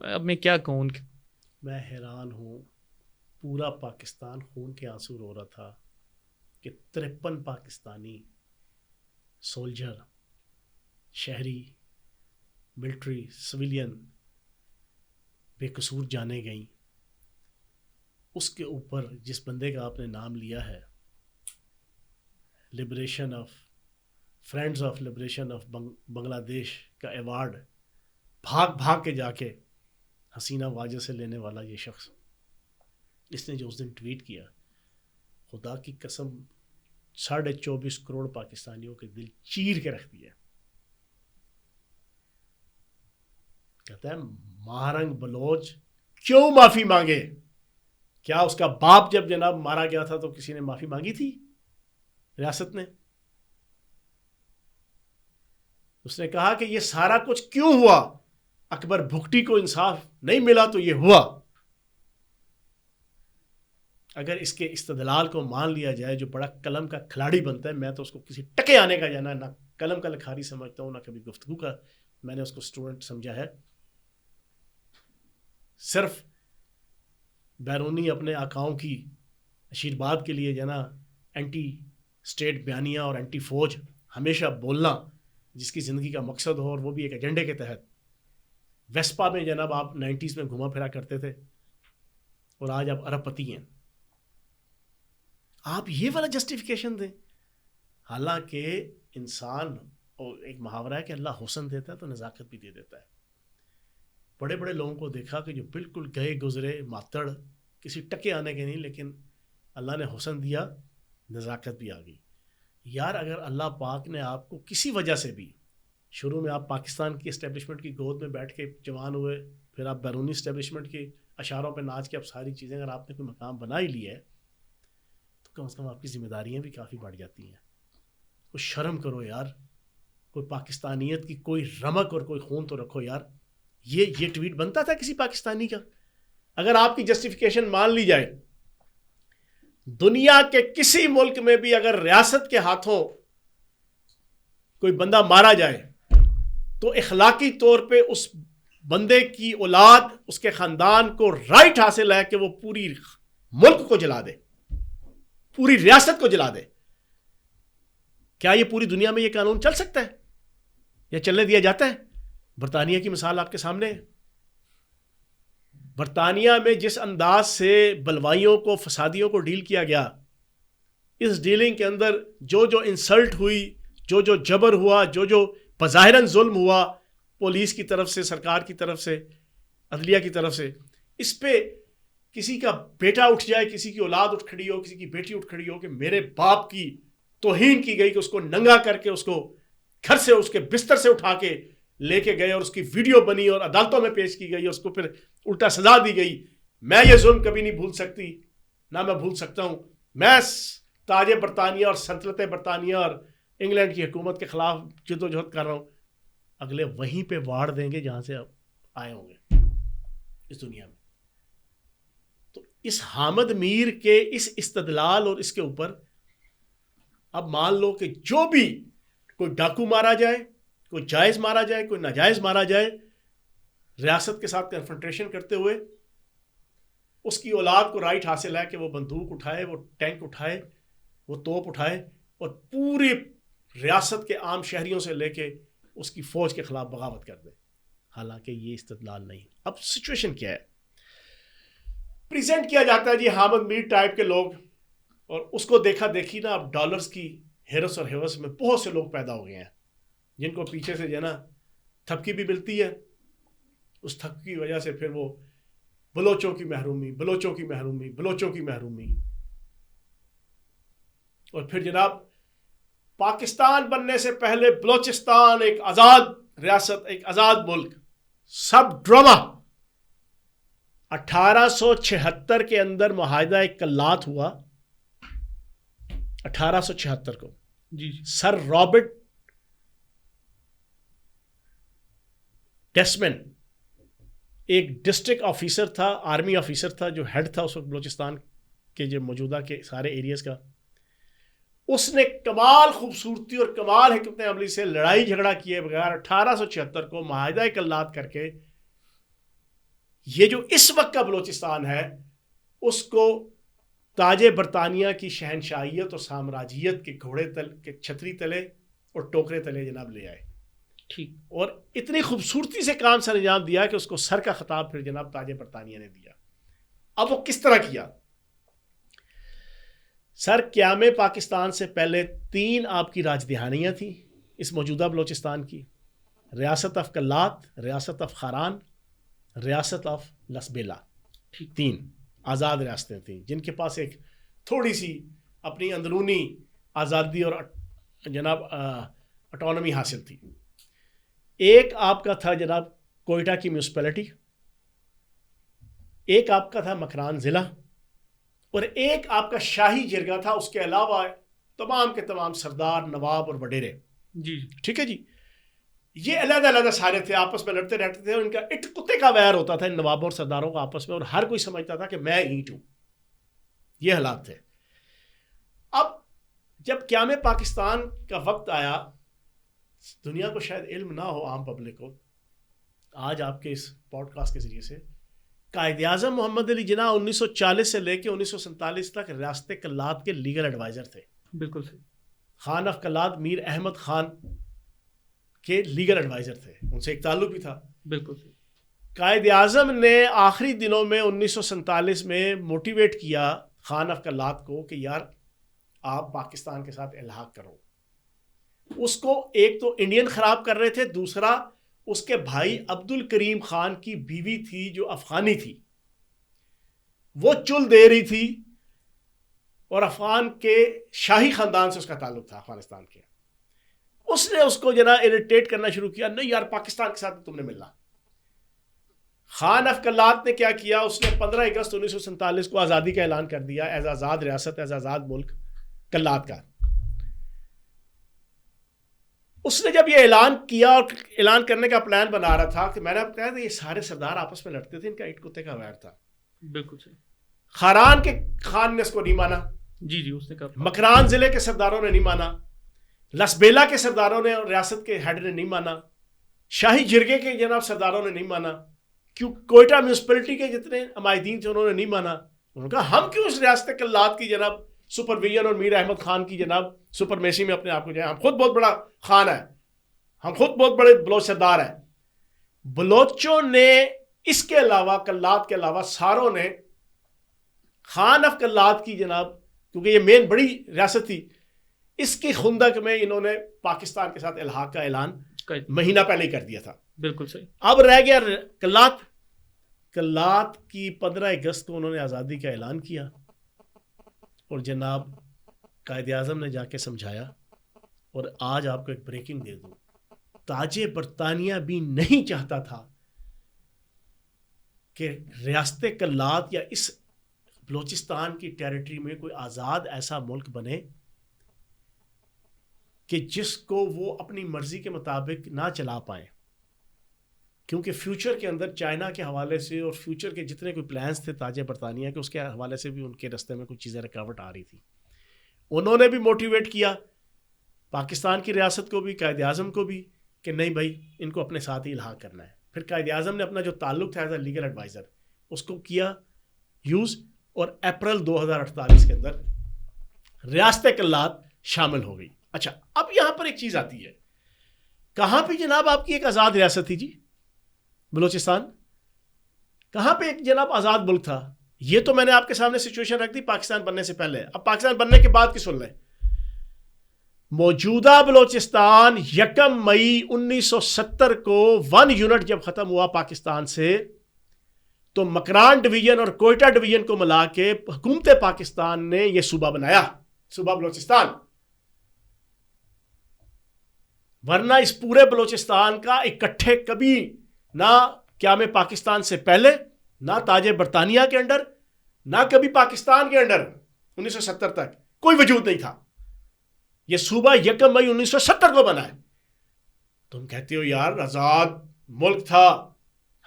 اب میں کیا کہوں. میں حیران ہوں، پورا پاکستان خون کے آنسو رو رہا تھا کہ 53 پاکستانی سولجر، شہری، ملٹری، سویلین بے قصور جانے گئیں. اس کے اوپر جس بندے کا آپ نے نام لیا ہے، liberation of friends of liberation of Bangladesh کا ایوارڈ بھاگ کے جا کے حسینہ واجد سے لینے والا یہ شخص، اس نے جو اس دن ٹویٹ کیا، خدا کی قسم 24.5 کروڑ پاکستانیوں کے دل چیر کے رکھ دیا. کہتا ہے مہارنگ بلوچ کیوں معافی مانگے؟ کیا اس کا باپ جب جناب مارا گیا تھا تو کسی نے معافی مانگی تھی ریاست نے؟ اس نے کہا کہ یہ سارا کچھ کیوں ہوا؟ اکبر بھگٹی کو انصاف نہیں ملا تو یہ ہوا. اگر اس کے استدلال کو مان لیا جائے، جو بڑا قلم کا کھلاڑی بنتا ہے، میں تو اس کو کسی ٹکے آنے کا جانا نہ قلم کا لکھاری سمجھتا ہوں، نہ کبھی گفتگو کا میں نے اس کو اسٹوڈنٹ سمجھا ہے. صرف بیرونی اپنے آقاؤں کی آشیرواد کے لیے جنا اینٹی اسٹیٹ بیانیہ اور اینٹی فوج ہمیشہ بولنا، جس کی زندگی کا مقصد ہو، اور وہ بھی ایک ایجنڈے کے تحت. ویسپا میں جناب آپ 90s میں گھوما پھرا کرتے تھے اور آج آپ ارب پتی ہیں. آپ یہ والا جسٹیفیکیشن دیں. حالانکہ انسان، اور ایک محاورہ ہے کہ اللہ حسن دیتا ہے تو نزاکت بھی دے دیتا ہے. بڑے بڑے لوگوں کو دیکھا کہ جو بالکل گئے گزرے ماتڑ، کسی ٹکے آنے کے نہیں، لیکن اللہ نے حسن دیا، نزاکت بھی آ گئی. یار اگر اللہ پاک نے آپ کو کسی وجہ سے بھی، شروع میں آپ پاکستان کی اسٹیبلشمنٹ کی گود میں بیٹھ کے جوان ہوئے، پھر آپ بیرونی اسٹیبلشمنٹ کے اشاروں پہ ناچ کے اب ساری چیزیں، اگر آپ نے کوئی مقام بنا ہی لیا ہے تو کم از کم آپ کی ذمہ داریاں بھی کافی بڑھ جاتی ہیں. کوئی شرم کرو یار، کوئی پاکستانیت کی کوئی رمق اور کوئی خون تو رکھو یار. یہ ٹویٹ بنتا تھا کسی پاکستانی کا؟ اگر آپ کی جسٹیفیکیشن مان لی جائے، دنیا کے کسی ملک میں بھی اگر ریاست کے ہاتھوں کوئی بندہ مارا جائے تو اخلاقی طور پہ اس بندے کی اولاد، اس کے خاندان کو رائٹ حاصل ہے کہ وہ پوری ملک کو جلا دے، پوری ریاست کو جلا دے. کیا یہ پوری دنیا میں یہ قانون چل سکتا ہے یا چلنے دیا جاتا ہے؟ برطانیہ کی مثال آپ کے سامنے ہے. برطانیہ میں جس انداز سے بلوائیوں کو، فسادیوں کو ڈیل کیا گیا، اس ڈیلنگ کے اندر جو انسلٹ ہوئی، جو جبر ہوا، جو بظاہراً ظلم ہوا پولیس کی طرف سے، سرکار کی طرف سے، عدلیہ کی طرف سے، اس پہ کسی کا بیٹا اٹھ جائے، کسی کی اولاد اٹھ کھڑی ہو، کسی کی بیٹی اٹھ کھڑی ہو کہ میرے باپ کی توہین کی گئی، کہ اس کو ننگا کر کے اس کو گھر سے، اس کے بستر سے اٹھا کے لے کے گئے اور اس کی ویڈیو بنی اور عدالتوں میں پیش کی گئی اور اس کو پھر الٹا سزا دی گئی. میں یہ ظلم کبھی نہیں بھول سکتی، نہ میں بھول سکتا ہوں. میں تاج برطانیہ اور سلطنت برطانیہ اور انگلینڈ کی حکومت کے خلاف جد و جہد کر رہا ہوں. اگلے وہیں پہ واڑ دیں گے جہاں سے آئے ہوں گے اس دنیا میں. تو اس حامد میر کے اس استدلال اور اس کے اوپر اب مان لو کہ جو بھی کوئی ڈاکو مارا جائے، کوئی جائز مارا جائے، کوئی ناجائز مارا جائے، ریاست کے ساتھ کنفرنٹریشن کرتے ہوئے اس کی اولاد کو رائٹ حاصل ہے کہ وہ بندوق اٹھائے، وہ ٹینک اٹھائے، وہ توپ اٹھائے اور پوری ریاست کے عام شہریوں سے لے کے اس کی فوج کے خلاف بغاوت کر دے. حالانکہ یہ استدلال نہیں. اب سچویشن کیا ہے؟ پریزنٹ کیا جاتا ہے جی حامد میر ٹائپ کے لوگ، اور اس کو دیکھا دیکھی نا اب ڈالرز کی ہرس اور ہوس میں بہت سے لوگ پیدا ہو گئے ہیں جن کو پیچھے سے جو ہے نا تھپکی بھی ملتی ہے. اس تھپکی کی وجہ سے پھر وہ بلوچوں کی محرومی، بلوچوں کی محرومی، بلوچوں کی محرومی. اور پھر جناب پاکستان بننے سے پہلے بلوچستان ایک آزاد ریاست، ایک آزاد ملک، سب ڈرامہ۔ 1876 کے اندر معاہدہ کلات ہوا، 1876 کو جی سر رابرٹ ڈیسمن ایک ڈسٹرکٹ آفیسر تھا، آرمی آفیسر تھا، جو ہیڈ تھا اس وقت بلوچستان کے جو موجودہ کے سارے ایریاز کا، اس نے کمال خوبصورتی اور کمال حکمت عملی سے لڑائی جھگڑا کیے بغیر 1876 کو معاہدہ کلات کر کے یہ جو اس وقت کا بلوچستان ہے اس کو تاج برطانیہ کی شہنشاہیت اور سامراجیت کے گھوڑے تل کے چھتری تلے اور ٹوکرے تلے جناب لے آئے، ٹھیک، اور اتنی خوبصورتی سے کام سر انجام دیا کہ اس کو سر کا خطاب پھر جناب تاج برطانیہ نے دیا۔ اب وہ کس طرح کیا؟ سر قیام پاکستان سے پہلے 3 آپ کی راجدھانیاں تھیں اس موجودہ بلوچستان کی، ریاست آف کلات، ریاست آف خاران، ریاست آف لسبیلا، 3 آزاد ریاستیں تھیں جن کے پاس ایک تھوڑی سی اپنی اندرونی آزادی اور جناب اٹانومی حاصل تھی۔ ایک آپ کا تھا جناب کوئٹہ کی میونسپلٹی، ایک آپ کا تھا مکران ضلع، اور ایک آپ کا شاہی جرگہ تھا، اس کے علاوہ تمام کے تمام سردار، نواب اور وڈیرے۔ جی ٹھیک ہے جی، یہ علیحدہ علیحدہ سارے تھے، آپس میں لڑتے رہتے تھے، اور ان کا اٹ کتے کا ویر ہوتا تھا ان نوابوں اور سرداروں کا آپس میں، اور ہر کوئی سمجھتا تھا کہ میں اینٹ ہوں۔ یہ حالات تھے۔ اب جب قیام پاکستان کا وقت آیا، دنیا کو شاید علم نہ ہو، عام پبلک کو، آج آپ کے اس پوڈ کاسٹ کے ذریعے سے، قائد اعظم محمد علی جناح 1940 سے لے کے 1947 تک ریاست کلات کے لیگل ایڈوائزر تھے۔ بالکل صحیح۔ خان آف کلات میر احمد خان کے لیگل ایڈوائزر تھے، ان سے ایک تعلق بھی تھا۔ بالکل صحیح۔ قائد اعظم نے آخری دنوں میں 1947 میں موٹیویٹ کیا خان آف کلات کو کہ یار آپ پاکستان کے ساتھ الحاق کرو۔ اس کو ایک تو انڈین خراب کر رہے تھے، دوسرا اس کے بھائی عبد الکریم خان کی بیوی تھی جو افغانی تھی، وہ چل دے رہی تھی، اور افغان کے شاہی خاندان سے اس کا تعلق تھا افغانستان کے۔ اس نے اس کو جناب اریٹیٹ کرنا شروع کیا، نہیں یار پاکستان کے ساتھ تم نے ملنا۔ خان آف کلات نے کیا کیا، اس نے 15 اگست 1947 کو آزادی کا اعلان کر دیا، ایز آزاد ریاست، ایز آزاد ملک کلات کا۔ اس نے جب یہ اعلان کیا اور اعلان کرنے کا پلان بنا رہا تھا کہ میں نے آپ کہا تھا یہ سارے سردار آپس میں لڑتے تھے، ان کا اٹ کتے کا ویر تھا۔ بالکل صحیح۔ خاران کے خان نے اس کو نہیں مانا، جی جی، اس نے کہا۔ مکران ضلع کے سرداروں نے نہیں مانا، لسبیلا کے سرداروں نے اور ریاست کے ہیڈ نے نہیں مانا، شاہی جرگے کے جناب سرداروں نے نہیں مانا، کیوں کوئٹہ میونسپلٹی کے جتنے عمائدین تھے انہوں نے نہیں مانا۔ انہوں نے کہا ہم کیوں اس ریاست کلات کی جناب سپرویژن اور میر احمد خان کی جناب سپرمیسی میں اپنے آپ کو جائیں، ہم خود بہت بڑا خان ہے، ہم خود بہت بڑے بلوچ سردار ہیں۔ بلوچوں نے اس کے علاوہ، کلات کے علاوہ ساروں نے خان آف کلات کی جناب، کیونکہ یہ مین بڑی ریاست تھی، اس کی خندق میں انہوں نے پاکستان کے ساتھ الحاق کا اعلان مہینہ پہلے ہی کر دیا تھا۔ بالکل صحیح۔ اب رہ گیا کلات۔ کلات کی 15 اگست کو انہوں نے آزادی کا اعلان کیا، اور جناب قائد اعظم نے جا کے سمجھایا، اور آج آپ کو ایک بریکنگ دے دوں، تاج برطانیہ بھی نہیں چاہتا تھا کہ ریاست کلات یا اس بلوچستان کی ٹیریٹری میں کوئی آزاد ایسا ملک بنے کہ جس کو وہ اپنی مرضی کے مطابق نہ چلا پائیں، کیونکہ فیوچر کے اندر چائنا کے حوالے سے اور فیوچر کے جتنے کوئی پلانز تھے تاج برطانیہ کے، اس کے حوالے سے بھی ان کے رستے میں کچھ چیزیں رکاوٹ آ رہی تھی۔ انہوں نے بھی موٹیویٹ کیا پاکستان کی ریاست کو بھی، قائد اعظم کو بھی، کہ نہیں بھائی ان کو اپنے ساتھ ہی الحاق کرنا ہے۔ پھر قائد اعظم نے اپنا جو تعلق تھا ایز اے لیگل ایڈوائزر اس کو کیا یوز، اور اپریل 2048 کے اندر ریاست کلات شامل ہو گئی۔ اچھا، اب یہاں پر ایک چیز آتی ہے، کہاں پہ جناب آپ کی ایک آزاد ریاست تھی جی بلوچستان؟ کہاں پہ ایک جناب آزاد ملک تھا؟ یہ تو میں نے آپ کے سامنے سچویشن رکھ دی پاکستان بننے سے پہلے۔ اب پاکستان بننے کے بعد کی سن لیں۔ موجودہ بلوچستان 1 مئی 1970 کو 1 یونٹ جب ختم ہوا پاکستان سے، تو مکران ڈویژن اور کوئٹہ ڈویژن کو ملا کے حکومت پاکستان نے یہ صوبہ بنایا، صوبہ بلوچستان۔ ورنہ اس پورے بلوچستان کا اکٹھے کبھی نہ قیام پاکستان سے پہلے، نہ تاج برطانیہ کے انڈر، نہ کبھی پاکستان کے انڈر 1970 تک کوئی وجود نہیں تھا. یہ صوبہ 1 مئی 1970 کو بنا ہے. تم کہتے ہو یار آزاد ملک تھا،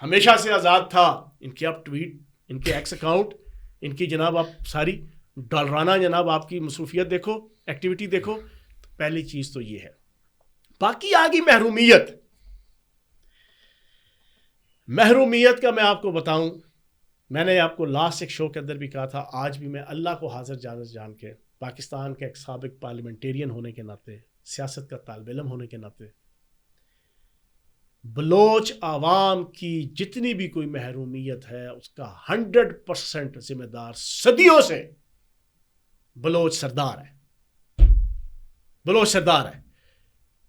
ہمیشہ سے آزاد تھا. ان کے آپ ٹویٹ، ان کے ایکس اکاؤنٹ، ان کی جناب آپ ساری ڈالرانہ جناب آپ کی مصروفیت دیکھو، ایکٹیویٹی دیکھو. پہلی چیز تو یہ ہے. باقی آگی محرومیت. محرومیت کا میں آپ کو بتاؤں، میں نے آپ کو لاسٹ ایک شو کے اندر بھی کہا تھا، آج بھی میں اللہ کو حاضر جان کے پاکستان کے ایک سابق پارلیمنٹیرین ہونے کے ناطے، سیاست کا طالب علم ہونے کے ناطے، بلوچ عوام کی جتنی بھی کوئی محرومیت ہے اس کا 100% ذمہ دار صدیوں سے بلوچ سردار ہے. بلوچ سردار ہے.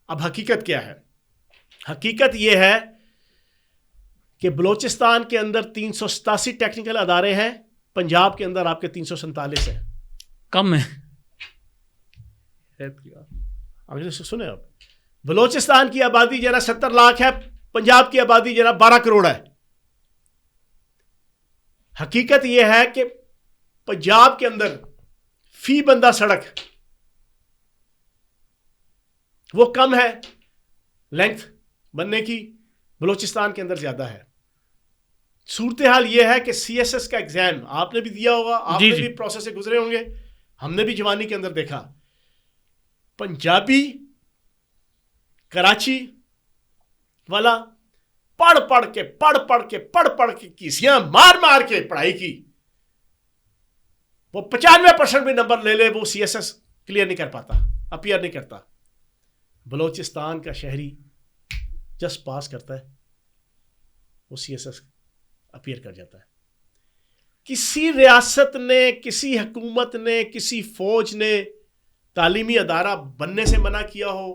اب حقیقت کیا ہے؟ حقیقت یہ ہے کہ بلوچستان کے اندر 387 ٹیکنیکل ادارے ہیں، پنجاب کے اندر آپ کے 347 ہیں. کم ہے. سنیں آپ، بلوچستان کی آبادی جو ہے نا 70 لاکھ ہے، پنجاب کی آبادی جو ہے نا 12 کروڑ ہے. حقیقت یہ ہے کہ پنجاب کے اندر فی بندہ سڑک وہ کم ہے لینتھ بننے کی، بلوچستان کے اندر زیادہ ہے. صورتحال یہ ہے کہ سی ایس ایس کا ایگزام آپ نے بھی دیا ہوگا، آپ نے بھی پروسیس سے گزرے ہوں گے، ہم نے بھی جوانی کے اندر دیکھا. پنجابی کراچی والا پڑھ پڑھ کے کیسیاں مار کے پڑھائی کی، وہ 95% بھی نمبر لے لے، وہ سی ایس ایس کلیئر نہیں کر پاتا، اپیئر نہیں کرتا. بلوچستان کا شہری جسٹ پاس کرتا ہے، وہ سی ایس ایس اپیئر کر جاتا ہے. کسی ریاست نے، کسی حکومت نے، کسی فوج نے تعلیمی ادارہ بننے سے منع کیا ہو،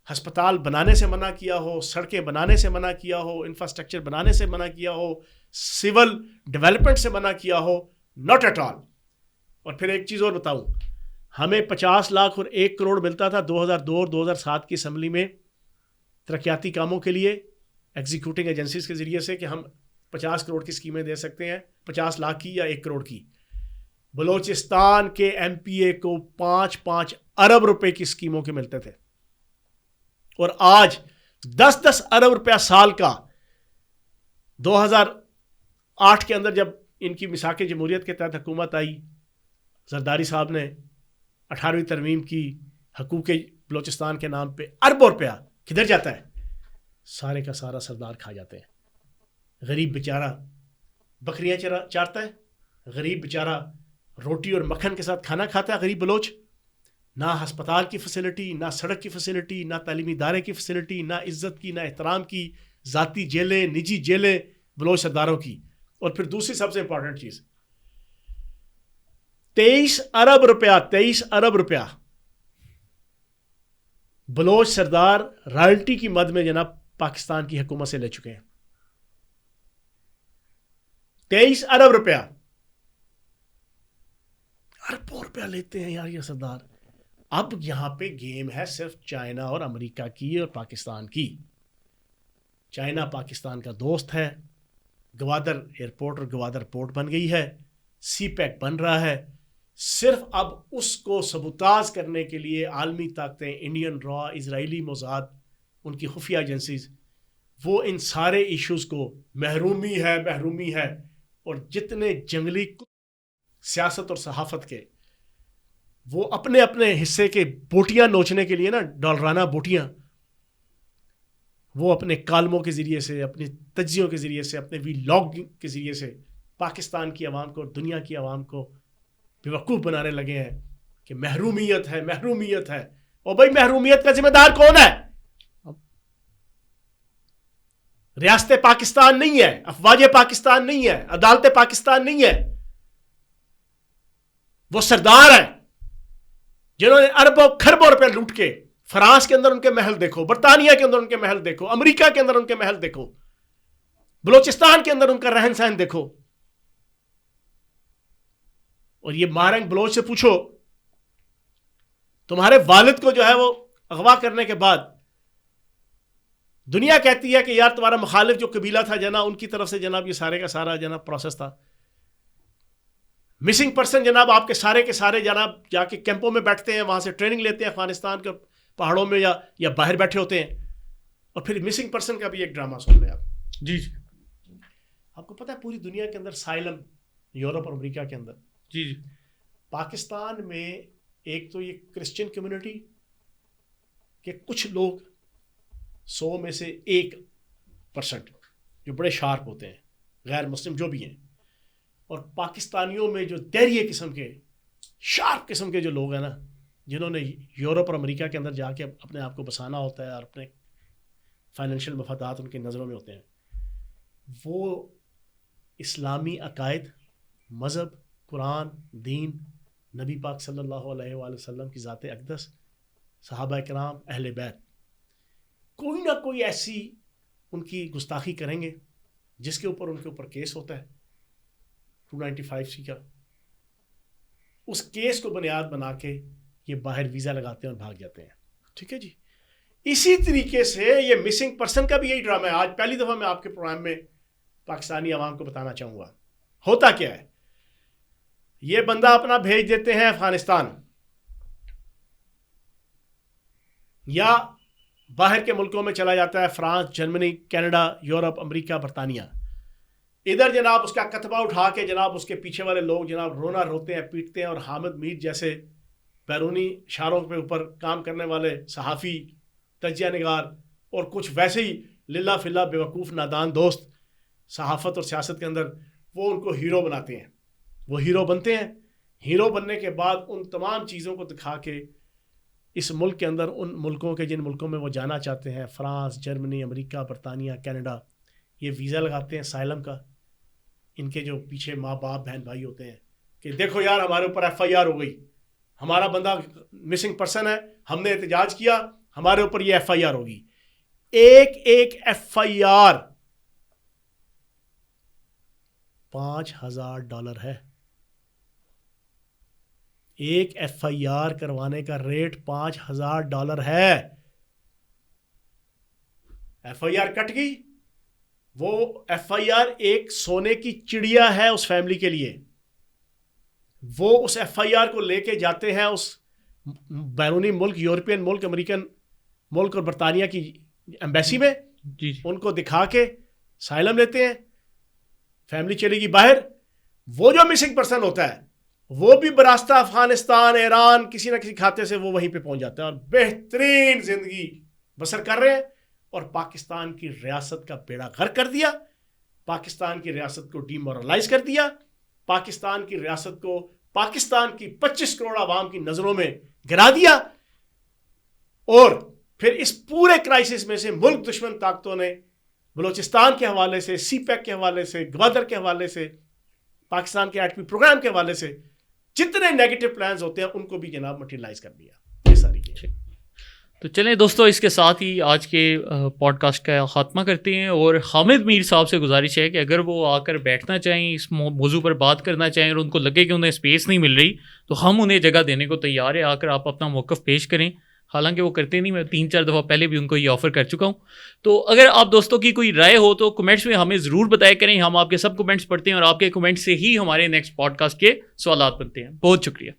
ہسپتال بنانے سے منع کیا ہو، سڑکیں بنانے سے منع کیا ہو، انفراسٹرکچر بنانے سے منع کیا ہو، سول ڈیولپمنٹ سے منع کیا ہو؟ Not at all. اور پھر ایک چیز اور بتاؤں، ہمیں 50 لاکھ اور 1 کروڑ ملتا تھا 2002 اور 2007 کی اسمبلی میں ترقیاتی کاموں کے لیے ایگزیکیوٹنگ ایجنسیز کے ذریعے سے، کہ ہم 50 کروڑ کی اسکیمیں دے سکتے ہیں، 50 لاکھ کی یا 1 کروڑ کی. بلوچستان کے ایم پی اے کو 5 ارب روپے کی اسکیموں کے ملتے تھے، اور آج 10 ارب روپیہ سال کا. 2008 کے اندر جب ان کی میثاق جمہوریت کے تحت حکومت آئی، زرداری صاحب نے 18ویں ترمیم کی، حقوق بلوچستان کے نام پہ اربوں روپیہ کدھر جاتا ہے؟ سارے کا سارا سردار کھا جاتے ہیں. غریب بیچارہ بکریاں چارتا ہے، غریب بیچارہ روٹی اور مکھن کے ساتھ کھانا کھاتا ہے. غریب بلوچ نہ ہسپتال کی فیسلٹی، نہ سڑک کی فیسلٹی، نہ تعلیمی ادارے کی فیسلٹی، نہ عزت کی، نہ احترام کی. ذاتی جیلیں، نجی جیلیں بلوچ سرداروں کی. اور پھر دوسری سب سے امپورٹنٹ چیز، 23 ارب روپیہ بلوچ سردار رائلٹی کی مد میں جناب پاکستان کی حکومت سے لے چکے ہیں. 23 ارب روپیہ، اربوں روپیہ لیتے ہیں یار یہ سردار. اب یہاں پہ گیم ہے صرف چائنا اور امریکہ کی اور پاکستان کی. چائنا پاکستان کا دوست ہے، گوادر ایئرپورٹ اور گوادر پورٹ بن گئی ہے، سی پیک بن رہا ہے. صرف اب اس کو سبوتاژ کرنے کے لیے عالمی طاقتیں، انڈین را، اسرائیلی موساد، ان کی خفیہ ایجنسیز، وہ ان سارے ایشوز کو محرومی ہے. اور جتنے جنگلی سیاست اور صحافت کے، وہ اپنے اپنے حصے کے بوٹیاں نوچنے کے لیے نا، ڈالرانہ بوٹیاں، وہ اپنے کالموں کے ذریعے سے، اپنی تجزیوں کے ذریعے سے، اپنے وی لاگ کے ذریعے سے پاکستان کی عوام کو اور دنیا کی عوام کو بیوقوف بنانے لگے ہیں کہ محرومیت ہے. اور بھائی محرومیت کا ذمہ دار کون ہے؟ ریاست پاکستان نہیں ہے، افواج پاکستان نہیں ہے، عدالت پاکستان نہیں ہے. وہ سردار ہیں جنہوں نے اربوں کھربوں روپے لوٹ کے، فرانس کے اندر ان کے محل دیکھو، برطانیہ کے اندر ان کے محل دیکھو، امریکہ کے اندر ان کے محل دیکھو، بلوچستان کے اندر ان کا رہن سہن دیکھو. اور یہ مارنگ بلوچ سے پوچھو، تمہارے والد کو جو ہے وہ اغوا کرنے کے بعد دنیا کہتی ہے کہ یار تمہارا مخالف جو قبیلہ تھا جناب ان کی طرف سے جناب یہ سارے کا سارا جناب پروسیس تھا. مسنگ پرسن جناب آپ کے سارے جناب جا کے کیمپوں میں بیٹھتے ہیں, وہاں سے ٹریننگ لیتے ہیں افغانستان کے پہاڑوں میں یا باہر بیٹھے ہوتے ہیں, اور پھر مسنگ پرسن کا بھی ایک ڈرامہ سن رہے ہیں آپ. جی آپ کو پتہ ہے پوری دنیا کے اندر سائلم یورپ اور امریکہ کے اندر, جی پاکستان میں ایک تو یہ کرسچن کمیونٹی کہ کچھ لوگ 100 میں سے 1% جو بڑے شارپ ہوتے ہیں, غیر مسلم جو بھی ہیں, اور پاکستانیوں میں جو دہریے قسم کے شارپ قسم کے جو لوگ ہیں نا, جنہوں نے یورپ اور امریکہ کے اندر جا کے اپنے آپ کو بسانا ہوتا ہے اور اپنے فائنینشیل مفادات ان کی نظروں میں ہوتے ہیں, وہ اسلامی عقائد, مذہب, قرآن, دین, نبی پاک صلی اللہ علیہ وآلہ وسلم کی ذات اقدس, صحابہ کرام, اہل بیت, کوئی نہ کوئی ایسی ان کی گستاخی کریں گے جس کے اوپر ان کے اوپر کیس ہوتا ہے 295C کا. اس کیس کو بنیاد بنا کے یہ باہر ویزا لگاتے ہیں اور بھاگ جاتے ہیں. ٹھیک ہے جی. اسی طریقے سے یہ مسنگ پرسن کا بھی یہی ڈرامہ ہے. آج پہلی دفعہ میں آپ کے پروگرام میں پاکستانی عوام کو بتانا چاہوں گا ہوتا کیا ہے. یہ بندہ اپنا بھیج دیتے ہیں افغانستان یا باہر کے ملکوں میں چلا جاتا ہے, فرانس, جرمنی, کینیڈا, یورپ, امریکہ, برطانیہ. ادھر جناب اس کا کتبہ اٹھا کے جناب اس کے پیچھے والے لوگ جناب رونا روتے ہیں, پیٹتے ہیں, اور حامد میر جیسے بیرونی اشاروں پہ اوپر کام کرنے والے صحافی, تجزیہ نگار اور کچھ ویسے ہی للہ فلہ بیوقوف نادان دوست صحافت اور سیاست کے اندر, وہ ان کو ہیرو بناتے ہیں. وہ ہیرو بنتے ہیں. ہیرو بننے کے بعد ان تمام چیزوں کو دکھا کے اس ملک کے اندر ان ملکوں کے جن ملکوں میں وہ جانا چاہتے ہیں, فرانس, جرمنی, امریکہ, برطانیہ, کینیڈا, یہ ویزا لگاتے ہیں سائلم کا. ان کے جو پیچھے ماں باپ بہن بھائی ہوتے ہیں کہ دیکھو یار ہمارے اوپر FIR ہو گئی, ہمارا بندہ مسنگ پرسن ہے, ہم نے احتجاج کیا, ہمارے اوپر یہ FIR ہوگی. ایک FIR $5,000 ہے. ایک FIR کروانے کا ریٹ $5,000 ہے. FIR کٹ گئی, وہ FIR ایک سونے کی چڑیا ہے اس فیملی کے لیے. وہ اس FIR کو لے کے جاتے ہیں اس بیرونی ملک, یورپین ملک, امریکن ملک اور برطانیہ کی ایمبیسی میں, ان کو دکھا کے سائلم لیتے ہیں, فیملی چلے گی باہر. وہ جو مسنگ پرسن ہوتا ہے وہ بھی براستہ افغانستان, ایران, کسی نہ کسی کھاتے سے وہ وہیں پہ پہنچ جاتا ہے اور بہترین زندگی بسر کر رہے ہیں, اور پاکستان کی ریاست کا بیڑا غرق کر دیا, پاکستان کی ریاست کو ڈی مورلائز کر دیا, پاکستان کی ریاست کو پاکستان کی 25 کروڑ عوام کی نظروں میں گرا دیا. اور پھر اس پورے کرائسس میں سے ملک دشمن طاقتوں نے بلوچستان کے حوالے سے, سی پیک کے حوالے سے, گوادر کے حوالے سے, پاکستان کے ایٹمی پروگرام کے حوالے سے جتنے نیگیٹو پلانز ہوتے ہیں ان کو بھی جناب مٹیریلائز کر دیا. یہ ساری چیزیں. تو چلیں دوستو, اس کے ساتھ ہی آج کے پوڈ کاسٹ کا خاتمہ کرتے ہیں, اور حامد میر صاحب سے گزارش ہے کہ اگر وہ آ کر بیٹھنا چاہیں, اس موضوع پر بات کرنا چاہیں, اور ان کو لگے کہ انہیں اسپیس نہیں مل رہی, تو ہم انہیں جگہ دینے کو تیار ہیں. آ کر آپ اپنا موقف پیش کریں. حالانکہ وہ کرتے نہیں, میں 3-4 دفعہ پہلے بھی ان کو یہ آفر کر چکا ہوں. تو اگر آپ دوستوں کی کوئی رائے ہو تو کمنٹس میں ہمیں ضرور بتایا کریں. ہم آپ کے سب کمنٹس پڑھتے ہیں, اور آپ کے کمنٹ سے ہی ہمارے نیکسٹ پوڈ کاسٹ کے سوالات بنتے ہیں. بہت شکریہ.